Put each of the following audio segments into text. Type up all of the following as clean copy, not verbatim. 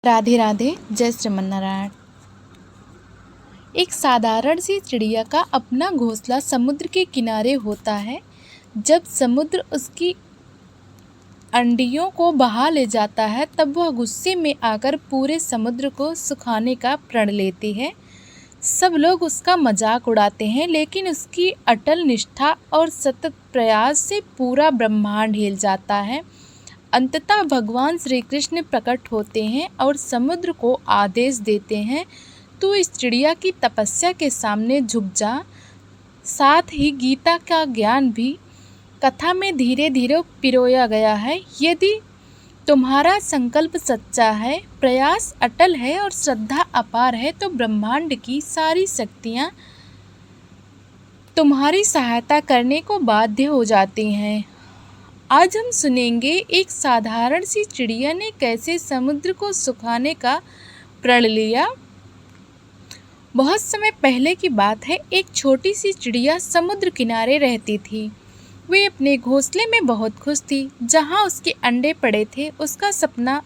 राधे राधे। जय श्रीमन नारायण। एक साधारण सी चिड़िया का अपना घोंसला समुद्र के किनारे होता है। जब समुद्र उसकी अंडियों को बहा ले जाता है तब वह गुस्से में आकर पूरे समुद्र को सुखाने का प्रण लेती है। सब लोग उसका मजाक उड़ाते हैं, लेकिन उसकी अटल निष्ठा और सतत प्रयास से पूरा ब्रह्मांड हिल जाता है। अंततः भगवान श्री कृष्ण प्रकट होते हैं और समुद्र को आदेश देते हैं, तू इस चिड़िया की तपस्या के सामने झुक जा। साथ ही गीता का ज्ञान भी कथा में धीरे धीरे पिरोया गया है। यदि तुम्हारा संकल्प सच्चा है, प्रयास अटल है और श्रद्धा अपार है तो ब्रह्मांड की सारी शक्तियाँ तुम्हारी सहायता करने को बाध्य हो जाती हैं। आज हम सुनेंगे एक साधारण सी चिड़िया ने कैसे समुद्र को सुखाने का प्रण लिया। बहुत समय पहले की बात है। एक छोटी सी चिड़िया समुद्र किनारे रहती थी। वे अपने घोंसले में बहुत खुश थी, जहाँ उसके अंडे पड़े थे। उसका सपना,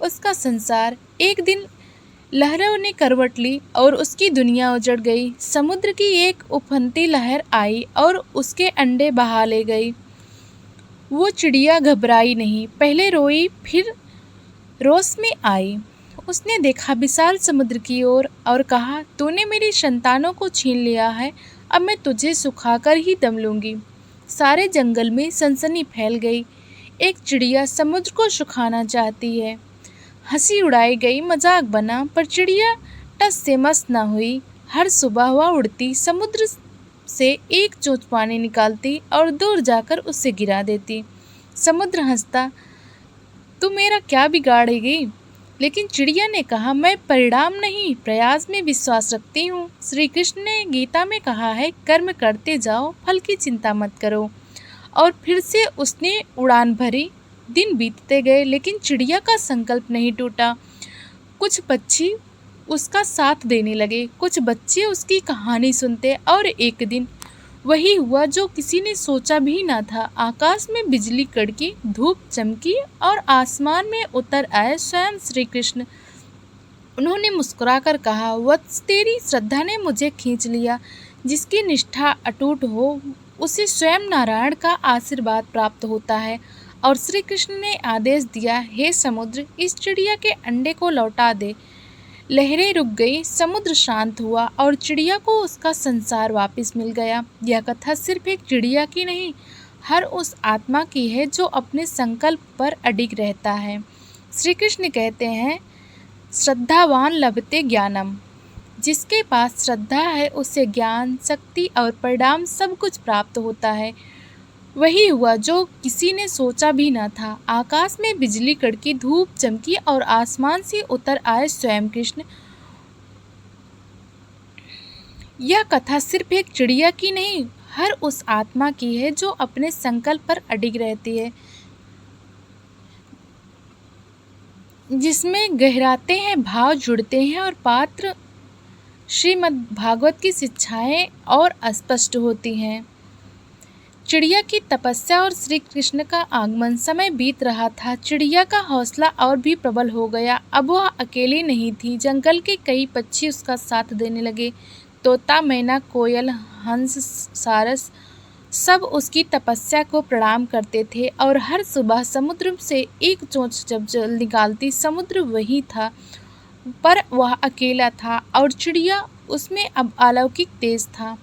उसका संसार। एक दिन लहरों ने करवट ली और उसकी दुनिया उजड़ गई। समुद्र की एक उफनती लहर आई और उसके अंडे बहा ले गई। वो चिड़िया घबराई नहीं, पहले रोई फिर रोश में आई। उसने देखा विशाल समुद्र की ओर और कहा, तूने मेरी संतानों को छीन लिया है, अब मैं तुझे सुखाकर ही दम लूंगी। सारे जंगल में सनसनी फैल गई। एक चिड़िया समुद्र को सुखाना चाहती है। हंसी उड़ाई गई, मजाक बना, पर चिड़िया टस से मस न हुई। हर सुबह वह उड़ती, समुद्र से एक चोंच पानी निकालती और दूर जाकर उसे गिरा देती। समुद्र हंसता, तू मेरा क्या बिगाड़ेगी? लेकिन चिड़िया ने कहा, मैं परिणाम नहीं, प्रयास में विश्वास रखती हूँ। श्री कृष्ण ने गीता में कहा है, कर्म करते जाओ, फल की चिंता मत करो। और फिर से उसने उड़ान भरी। दिन बीतते गए, लेकिन चिड़िया का संकल्प नहीं टूटा। कुछ पक्षी उसका साथ देने लगे, कुछ बच्चे उसकी कहानी सुनते, और एक दिन वही हुआ जो किसी ने सोचा भी ना था। आकाश में बिजली कड़की, धूप चमकी और आसमान में उतर आए स्वयं श्री कृष्ण। उन्होंने मुस्कुराकर कहा, वत्स, तेरी श्रद्धा ने मुझे खींच लिया। जिसकी निष्ठा अटूट हो उसे स्वयं नारायण का आशीर्वाद प्राप्त होता है। और श्री कृष्ण ने आदेश दिया, हे समुद्र, इस चिड़िया के अंडे को लौटा दे। लहरें रुक गई, समुद्र शांत हुआ और चिड़िया को उसका संसार वापस मिल गया। यह कथा सिर्फ एक चिड़िया की नहीं, हर उस आत्मा की है जो अपने संकल्प पर अडिग रहता है। श्री कृष्ण कहते हैं, श्रद्धावान लभते ज्ञानम। जिसके पास श्रद्धा है उसे ज्ञान, शक्ति और परिणाम सब कुछ प्राप्त होता है। वही हुआ जो किसी ने सोचा भी न था। आकाश में बिजली कड़की, धूप चमकी और आसमान से उतर आए स्वयं कृष्ण। यह कथा सिर्फ एक चिड़िया की नहीं, हर उस आत्मा की है जो अपने संकल्प पर अडिग रहती है, जिसमें गहराते हैं भाव, जुड़ते हैं और पात्र श्रीमद् भागवत की शिक्षाएं और स्पष्ट होती हैं। चिड़िया की तपस्या और श्री कृष्ण का आगमन। समय बीत रहा था। चिड़िया का हौसला और भी प्रबल हो गया। अब वह अकेली नहीं थी। जंगल के कई पक्षी उसका साथ देने लगे। तोता, मैना, कोयल, हंस, सारस सब उसकी तपस्या को प्रणाम करते थे। और हर सुबह समुद्र से एक चोंच जब जल निकालती, समुद्र वही था, पर वह अकेला था और चिड़िया उसमें अब अलौकिक तेज था।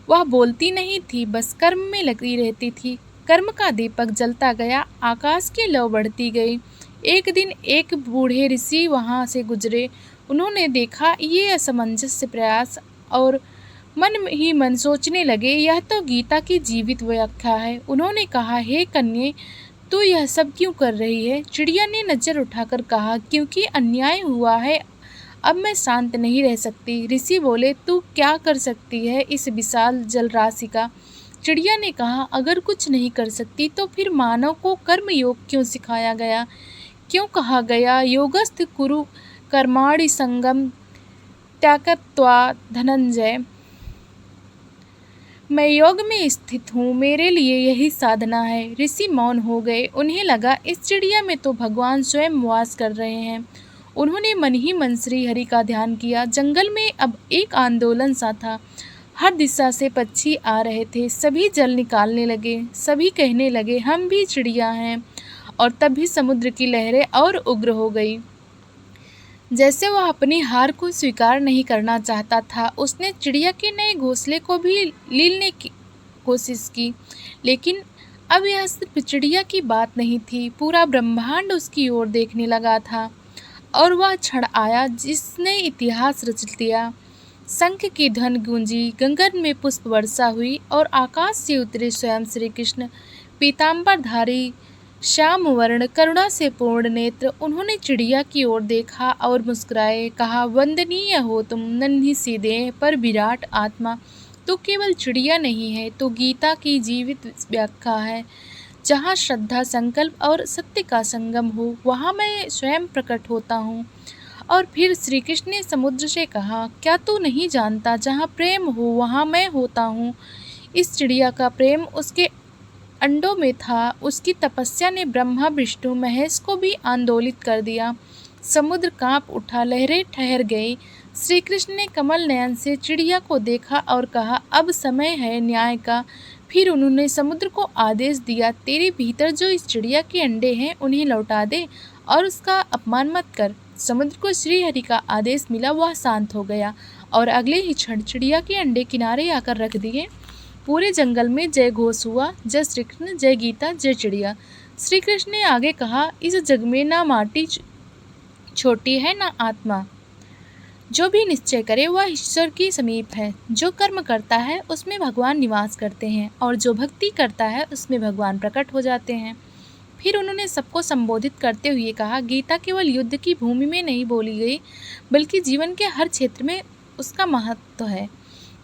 वह बोलती नहीं थी, बस कर्म में लगी रहती थी। कर्म का दीपक जलता गया, आकाश की लौ बढ़ती गई। एक दिन एक बूढ़े ऋषि वहाँ से गुजरे। उन्होंने देखा ये असमंजस प्रयास और मन ही मन सोचने लगे, यह तो गीता की जीवित व्याख्या है। उन्होंने कहा, हे कन्ये, तू यह सब क्यों कर रही है? चिड़िया ने नजर उठाकर कहा, क्योंकि अन्याय हुआ है, अब मैं शांत नहीं रह सकती। ऋषि बोले, तू क्या कर सकती है इस विशाल जल राशि का? चिड़िया ने कहा, अगर कुछ नहीं कर सकती तो फिर मानव को कर्म योग क्यों सिखाया गया? क्यों कहा गया, योगस्थ कुरु कर्माणि संगम त्यागत्वा धनंजय। मैं योग में स्थित हूँ, मेरे लिए यही साधना है। ऋषि मौन हो गए। उन्हें लगा, इस चिड़िया में तो भगवान स्वयं वास कर रहे हैं। उन्होंने मन ही मन श्री हरि का ध्यान किया। जंगल में अब एक आंदोलन सा था। हर दिशा से पक्षी आ रहे थे, सभी जल निकालने लगे, सभी कहने लगे हम भी चिड़िया हैं। और तभी समुद्र की लहरें और उग्र हो गई। जैसे वह अपनी हार को स्वीकार नहीं करना चाहता था, उसने चिड़िया के नए घोंसले को भी लीलने की कोशिश की। लेकिन अब यह सिर्फ चिड़िया की बात नहीं थी, पूरा ब्रह्मांड उसकी ओर देखने लगा था। और वह क्षण आया जिसने इतिहास रच दिया। शंख की ध्वनि गूंजी, गगन में पुष्प वर्षा हुई और आकाश से उतरे स्वयं श्री कृष्ण, पीताम्बरधारी, श्याम वर्ण, करुणा से पूर्ण नेत्र। उन्होंने चिड़िया की ओर देखा और मुस्कुराए, कहा वंदनीय हो तुम नन्ही सी देह पर विराट आत्मा। तो केवल चिड़िया नहीं है, तो गीता की जीवित व्याख्या है। जहाँ श्रद्धा, संकल्प और सत्य का संगम हो, वहाँ मैं स्वयं प्रकट होता हूँ। और फिर श्री कृष्ण ने समुद्र से कहा, क्या तू नहीं जानता, जहाँ प्रेम हो वहाँ मैं होता हूँ। इस चिड़िया का प्रेम उसके अंडों में था। उसकी तपस्या ने ब्रह्मा, विष्णु, महेश को भी आंदोलित कर दिया। समुद्र कांप उठा, लहरें ठहर गई। श्री कृष्ण ने कमल नयन से चिड़िया को देखा और कहा, अब समय है न्याय का। फिर उन्होंने समुद्र को आदेश दिया, तेरे भीतर जो इस चिड़िया के अंडे हैं उन्हें लौटा दे और उसका अपमान मत कर। समुद्र को श्री हरि का आदेश मिला, वह शांत हो गया और अगले ही क्षण चिड़िया के अंडे किनारे आकर रख दिए। पूरे जंगल में जय घोष हुआ, जय श्री कृष्ण, जय गीता, जय चिड़िया। श्री कृष्ण ने आगे कहा, इस जग में ना माटी छोटी है ना आत्मा। जो भी निश्चय करे वह ईश्वर की समीप है। जो कर्म करता है उसमें भगवान निवास करते हैं और जो भक्ति करता है उसमें भगवान प्रकट हो जाते हैं। फिर उन्होंने सबको संबोधित करते हुए कहा, गीता केवल युद्ध की भूमि में नहीं बोली गई, बल्कि जीवन के हर क्षेत्र में उसका महत्व है।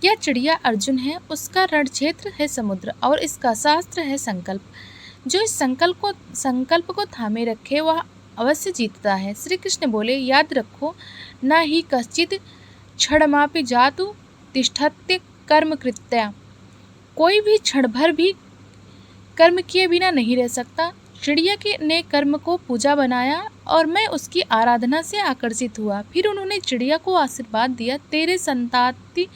यह चिड़िया अर्जुन है, उसका रण क्षेत्र है समुद्र और इसका शास्त्र है संकल्प। जो इस संकल्प को थामे रखे वह अवश्य जीतता है। श्री कृष्ण बोले, याद रखो, न ही कश्चित क्षणमापि जातु तिष्ठत्य कर्म कृत्या। कोई भी क्षण भर भी कर्म किए बिना नहीं रह सकता। चिड़िया ने कर्म को पूजा बनाया और मैं उसकी आराधना से आकर्षित हुआ। फिर उन्होंने चिड़िया को आशीर्वाद दिया, तेरे संताति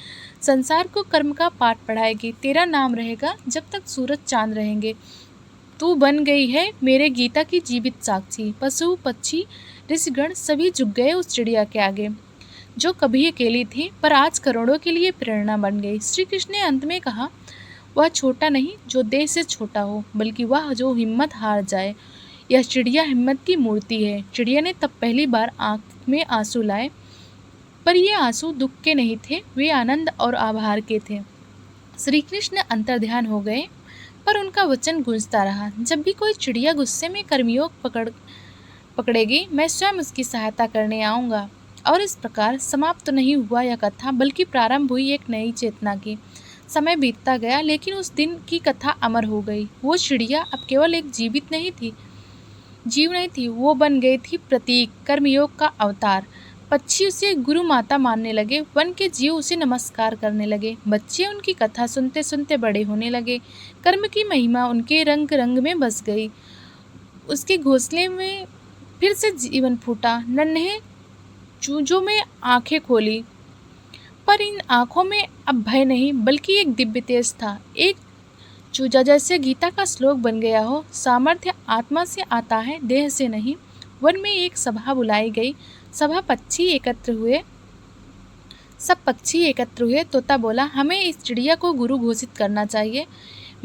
संसार को कर्म का पाठ पढ़ाएगी, तेरा नाम रहेगा जब तक सूरज चांद रहेंगे। तू बन गई है मेरे गीता की जीवित साक्षी। पशु, पक्षी, ऋषिगण सभी झुक गए उस चिड़िया के आगे, जो कभी अकेली थी पर आज करोड़ों के लिए प्रेरणा बन गई। श्री कृष्ण ने अंत में कहा, वह छोटा नहीं जो देह से छोटा हो, बल्कि वह जो हिम्मत हार जाए। यह चिड़िया हिम्मत की मूर्ति है। चिड़िया ने तब पहली बार आँख में आंसू लाए, पर ये आंसू दुख के नहीं थे, वे आनंद और आभार के थे। श्री कृष्ण अंतर्ध्यान हो गए, पर उनका वचन गूंजता रहा, जब भी कोई चिड़िया गुस्से में कर्मयोग पकड़ेगी, मैं स्वयं उसकी सहायता करने आऊँगा। और इस प्रकार समाप्त नहीं हुआ यह कथा, बल्कि प्रारंभ हुई एक नई चेतना की। समय बीतता गया, लेकिन उस दिन की कथा अमर हो गई। वो चिड़िया अब केवल एक जीव नहीं थी, वो बन गई थी प्रतीक, कर्मयोग का अवतार। पक्षी उसे गुरु माता मानने लगे, वन के जीव उसे नमस्कार करने लगे, बच्चे उनकी कथा सुनते सुनते बड़े होने लगे। कर्म की महिमा उनके रंग रंग में बस गई। उसके घोंसले में फिर से जीवन फूटा। नन्हे चूजों में आंखें खोली, पर इन आंखों में अब भय नहीं, बल्कि एक दिव्य तेज था। एक चूजा जैसे गीता का श्लोक बन गया हो, सामर्थ्य आत्मा से आता है, देह से नहीं। वन में एक सभा बुलाई गई। सब पक्षी एकत्र हुए। तोता बोला, हमें इस चिड़िया को गुरु घोषित करना चाहिए।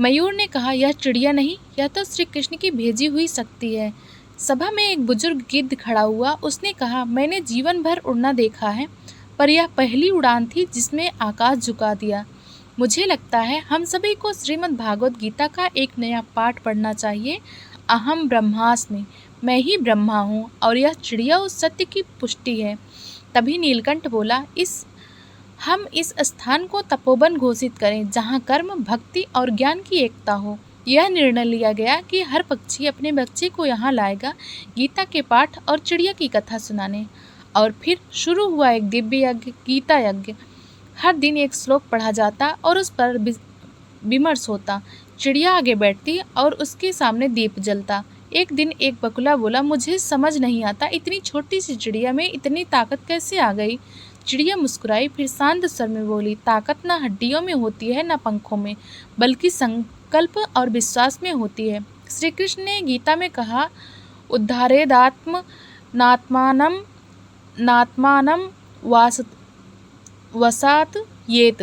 मयूर ने कहा, यह चिड़िया नहीं, यह तो श्री कृष्ण की भेजी हुई शक्ति है। सभा में एक बुजुर्ग गिद्ध खड़ा हुआ। उसने कहा, मैंने जीवन भर उड़ना देखा है, पर यह पहली उड़ान थी जिसमें आकाश झुका दिया। मुझे लगता है हम सभी को श्रीमद् भागवत गीता का एक नया पाठ पढ़ना चाहिए। अहम ब्रह्मास्मि, मैं ही ब्रह्मा हूँ और यह चिड़िया उस सत्य की पुष्टि है। तभी नीलकंठ बोला, हम इस स्थान को तपोवन घोषित करें, जहाँ कर्म, भक्ति और ज्ञान की एकता हो। यह निर्णय लिया गया कि हर पक्षी अपने बच्चे को यहाँ लाएगा, गीता के पाठ और चिड़िया की कथा सुनाने। और फिर शुरू हुआ एक दिव्य यज्ञ, गीता यज्ञ। हर दिन एक श्लोक पढ़ा जाता और उस पर विमर्श होता। चिड़िया आगे बैठती और उसके सामने दीप जलता। एक दिन एक बगुला बोला, मुझे समझ नहीं आता इतनी छोटी सी चिड़िया में इतनी ताकत कैसे आ गई। चिड़िया मुस्कुराई, फिर शांत स्वर में बोली, ताकत ना हड्डियों में होती है ना पंखों में, बल्कि संकल्प और विश्वास में होती है। श्री कृष्ण ने गीता में कहा, उद्धारेदात्म नात्मानम नात्मानम वसात येत।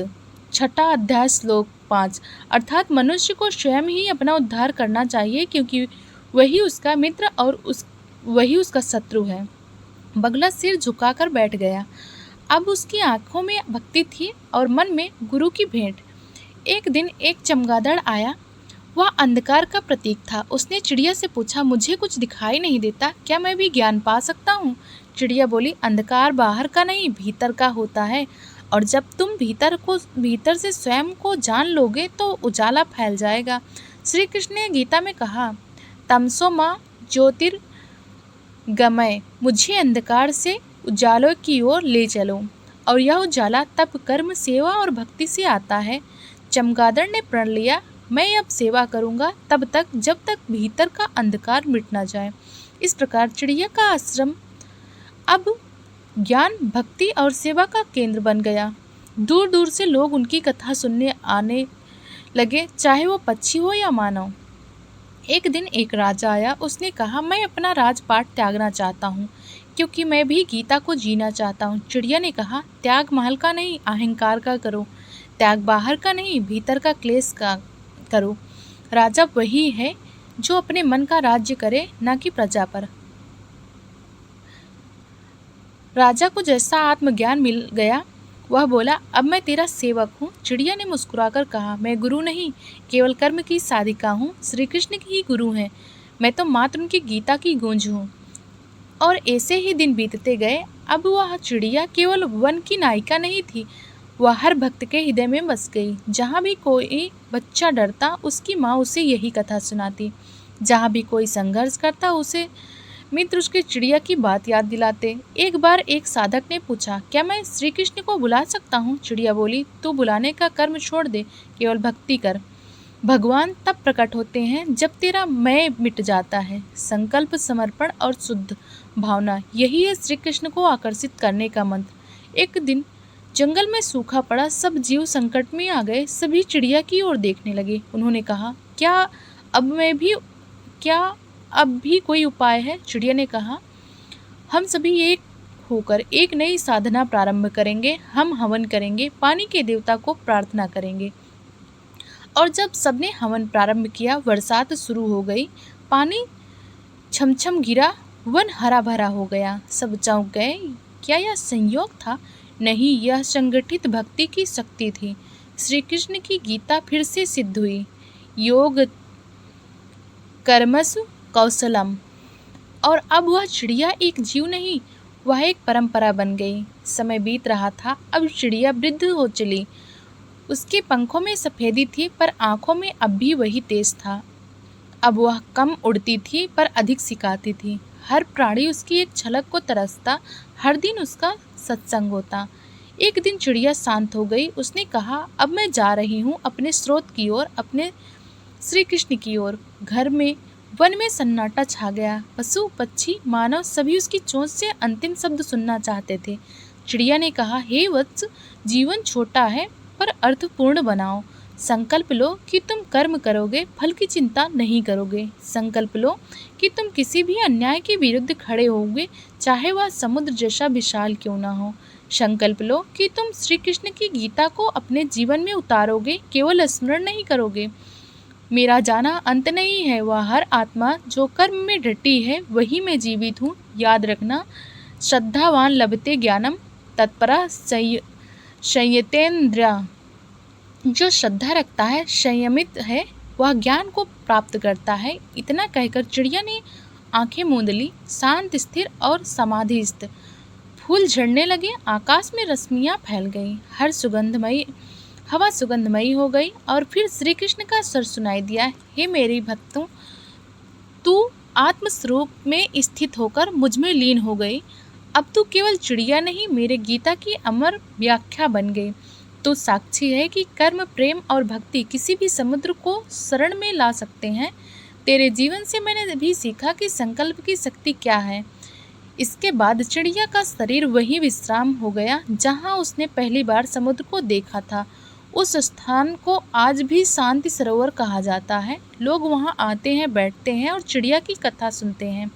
छठा अध्याय श्लोक 5। अर्थात मनुष्य को स्वयं ही अपना उद्धार करना चाहिए, क्योंकि वही उसका मित्र और वही उसका शत्रु है। बगला सिर झुकाकर बैठ गया। अब उसकी आंखों में भक्ति थी और मन में गुरु की भेंट। एक दिन एक चमगादड़ आया। वह अंधकार का प्रतीक था। उसने चिड़िया से पूछा, मुझे कुछ दिखाई नहीं देता, क्या मैं भी ज्ञान पा सकता हूँ? चिड़िया बोली, अंधकार बाहर का नहीं भीतर का होता है, और जब तुम भीतर से स्वयं को जान लोगे तो उजाला फैल जाएगा। श्री कृष्ण ने गीता में कहा, तमसो माँ ज्योतिर्गमय, मुझे अंधकार से उजालों की ओर ले चलो। और यह उजाला तप, कर्म, सेवा और भक्ति से आता है। चमगादड़ ने प्रण लिया, मैं अब सेवा करूंगा तब तक जब तक भीतर का अंधकार मिट न जाए। इस प्रकार चिड़िया का आश्रम अब ज्ञान, भक्ति और सेवा का केंद्र बन गया। दूर दूर से लोग उनकी कथा सुनने आने लगे, चाहे वो पक्षी हो या मानव। एक दिन एक राजा आया। उसने कहा, मैं अपना राजपाट त्यागना चाहता हूँ, क्योंकि मैं भी गीता को जीना चाहता हूँ। चिड़िया ने कहा, त्याग महल का नहीं, अहंकार का करो। त्याग बाहर का नहीं, भीतर का क्लेश का करो। राजा वही है जो अपने मन का राज्य करे, न कि प्रजा पर। राजा को जैसा आत्मज्ञान मिल गया, वह बोला, अब मैं तेरा सेवक हूँ। चिड़िया ने मुस्कुराकर कहा, मैं गुरु नहीं, केवल कर्म की साधिका हूँ। श्री कृष्ण की ही गुरु हैं, मैं तो मात्र उनकी गीता की गूंज हूँ। और ऐसे ही दिन बीतते गए। अब वह चिड़िया केवल वन की नायिका नहीं थी, वह हर भक्त के हृदय में बस गई। जहाँ भी कोई बच्चा डरता, उसकी माँ उसे यही कथा सुनाती। जहाँ भी कोई संघर्ष करता, उसे मित्र उसके चिड़िया की बात याद दिलाते। एक बार एक साधक ने पूछा, क्या मैं श्री कृष्ण को बुला सकता हूँ? चिड़िया बोली, तू बुलाने का कर्म छोड़ दे, केवल भक्ति कर। भगवान तब प्रकट होते हैं जब तेरा मैं मिट जाता है। संकल्प, समर्पण और शुद्ध भावना, यही है श्री कृष्ण को आकर्षित करने का मंत्र। एक दिन जंगल में सूखा पड़ा, सब जीव संकट में आ गए। सभी चिड़िया की ओर देखने लगे। उन्होंने कहा, क्या अब भी कोई उपाय है? चिड़िया ने कहा, हम सभी एक होकर एक नई साधना प्रारंभ करेंगे। हम हवन करेंगे, पानी के देवता को प्रार्थना करेंगे। और जब सबने हवन प्रारंभ किया, बरसात शुरू हो गई। पानी छमछम गिरा, वन हरा भरा हो गया। सब चौंक गए। क्या यह संयोग था? नहीं, यह संगठित भक्ति की शक्ति थी। श्री कृष्ण की गीता फिर से सिद्ध हुई, योग कर्मसु कौशलम। और अब वह चिड़िया एक जीव नहीं, वह एक परंपरा बन गई। समय बीत रहा था। अब चिड़िया वृद्ध हो चली। उसके पंखों में सफ़ेदी थी, पर आंखों में अब भी वही तेज था। अब वह कम उड़ती थी, पर अधिक सिखाती थी। हर प्राणी उसकी एक झलक को तरसता। हर दिन उसका सत्संग होता। एक दिन चिड़िया शांत हो गई। उसने कहा, अब मैं जा रही हूँ अपने स्रोत की ओर, अपने श्री कृष्ण की ओर। घर में, वन में सन्नाटा छा गया। पशु, पक्षी, मानव सभी उसकी चोंच से अंतिम शब्द सुनना चाहते थे। चिड़िया ने कहा, हे वत्स, जीवन छोटा है पर अर्थपूर्ण बनाओ। संकल्प लो कि तुम कर्म करोगे, फल की चिंता नहीं करोगे। संकल्प लो कि तुम किसी भी अन्याय के विरुद्ध खड़े होगे, चाहे वह समुद्र जैसा विशाल क्यों ना हो। संकल्प लो कि तुम श्री कृष्ण की गीता को अपने जीवन में उतारोगे, केवल स्मरण नहीं करोगे। मेरा जाना अंत नहीं है। वह हर आत्मा जो कर्म में डटी है, वही मैं जीवित हूँ। याद रखना, श्रद्धावान लभते ज्ञानम, तत्परा संयतेन्द्रिया। जो श्रद्धा रखता है, संयमित है, वह ज्ञान को प्राप्त करता है। इतना कहकर चिड़िया ने आंखें मूंद ली, शांत, स्थिर और समाधिस्थ। फूल झड़ने लगे, आकाश में रश्मियाँ फैल गईं, हवा सुगंधमयी हो गई। और फिर श्री कृष्ण का स्वर सुनाई दिया, हे मेरी भक्तों, तू आत्मस्वरूप में स्थित होकर मुझ में लीन हो गई। अब तू केवल चिड़िया नहीं, मेरे गीता की अमर व्याख्या बन गई। तो साक्षी है कि कर्म, प्रेम और भक्ति किसी भी समुद्र को शरण में ला सकते हैं। तेरे जीवन से मैंने भी सीखा कि संकल्प की शक्ति क्या है। इसके बाद चिड़िया का शरीर वहीं विश्राम हो गया जहाँ उसने पहली बार समुद्र को देखा था। उस स्थान को आज भी शांति सरोवर कहा जाता है। लोग वहाँ आते हैं, बैठते हैं और चिड़िया की कथा सुनते हैं।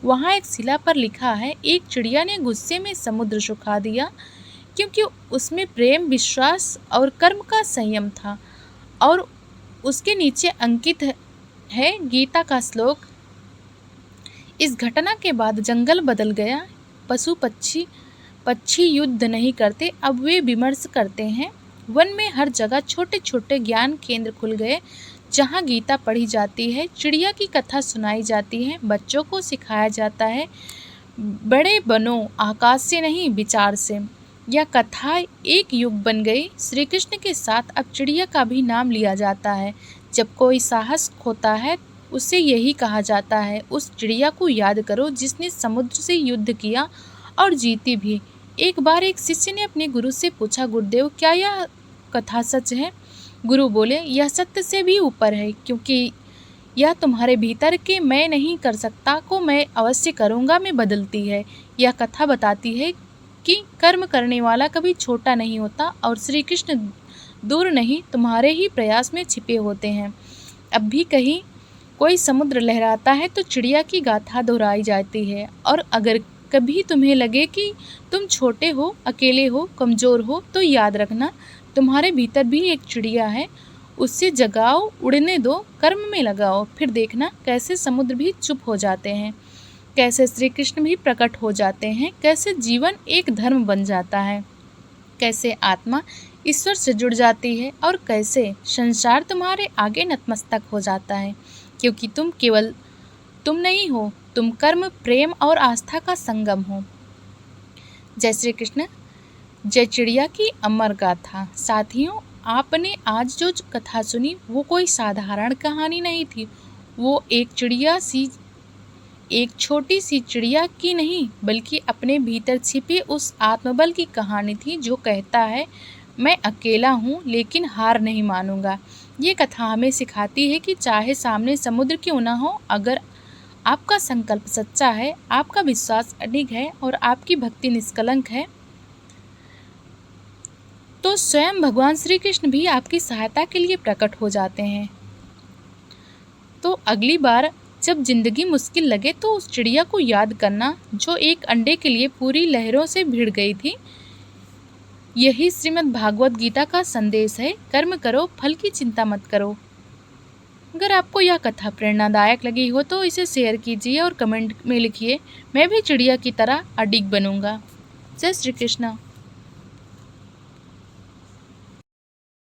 वहाँ एक शिला पर लिखा है, एक चिड़िया ने गुस्से में समुद्र सुखा दिया, क्योंकि उसमें प्रेम, विश्वास और कर्म का संयम था। और उसके नीचे अंकित है गीता का श्लोक। इस घटना के बाद जंगल बदल गया। पशु पक्षी युद्ध नहीं करते, अब वे विमर्श करते हैं। वन में हर जगह छोटे छोटे ज्ञान केंद्र खुल गए जहाँ गीता पढ़ी जाती है, चिड़िया की कथा सुनाई जाती है, बच्चों को सिखाया जाता है, बड़े बनो आकाश से नहीं विचार से। यह कथा एक युग बन गई। श्री कृष्ण के साथ अब चिड़िया का भी नाम लिया जाता है। जब कोई साहस खोता है उससे यही कहा जाता है, उस चिड़िया को याद करो जिसने समुद्र से युद्ध किया और जीती भी। एक बार एक शिष्य ने अपने गुरु से पूछा, गुरुदेव क्या यह कथा सच है? गुरु बोले, यह सत्य से भी ऊपर है, क्योंकि यह तुम्हारे भीतर के मैं नहीं कर सकता को मैं अवश्य करूँगा में बदलती है। यह कथा बताती है कि कर्म करने वाला कभी छोटा नहीं होता और श्री कृष्ण दूर नहीं, तुम्हारे ही प्रयास में छिपे होते हैं। अब भी कहीं कोई समुद्र लहराता है तो चिड़िया की गाथा दोहराई जाती है। और अगर कभी तुम्हें लगे कि तुम छोटे हो, अकेले हो, कमज़ोर हो, तो याद रखना तुम्हारे भीतर भी एक चिड़िया है। उससे जगाओ, उड़ने दो, कर्म में लगाओ, फिर देखना कैसे समुद्र भी चुप हो जाते हैं, कैसे श्री कृष्ण भी प्रकट हो जाते हैं, कैसे जीवन एक धर्म बन जाता है, कैसे आत्मा ईश्वर से जुड़ जाती है और कैसे संसार तुम्हारे आगे नतमस्तक हो जाता है। क्योंकि तुम केवल तुम नहीं हो, तुम कर्म, प्रेम और आस्था का संगम हो। जय श्री कृष्ण। जय चिड़िया की अमर गाथा। साथियों, आपने आज जो कथा सुनी वो कोई साधारण कहानी नहीं थी। वो एक छोटी सी चिड़िया की नहीं, बल्कि अपने भीतर छिपे उस आत्मबल की कहानी थी जो कहता है, मैं अकेला हूँ लेकिन हार नहीं मानूंगा। ये कथा हमें सिखाती है कि चाहे सामने समुद्र क्यों ना हो, अगर आपका संकल्प सच्चा है, आपका विश्वास अडिग है और आपकी भक्ति निष्कलंक है, तो स्वयं भगवान श्री कृष्ण भी आपकी सहायता के लिए प्रकट हो जाते हैं। तो अगली बार जब जिंदगी मुश्किल लगे तो उस चिड़िया को याद करना जो एक अंडे के लिए पूरी लहरों से भिड़ गई थी। यही श्रीमद् भागवत गीता का संदेश है। कर्म करो, फल की चिंता मत करो। अगर आपको यह कथा प्रेरणादायक लगी हो तो इसे शेयर कीजिए और कमेंट में लिखिए, मैं भी चिड़िया की तरह अडिग बनूंगा। जय श्री कृष्ण।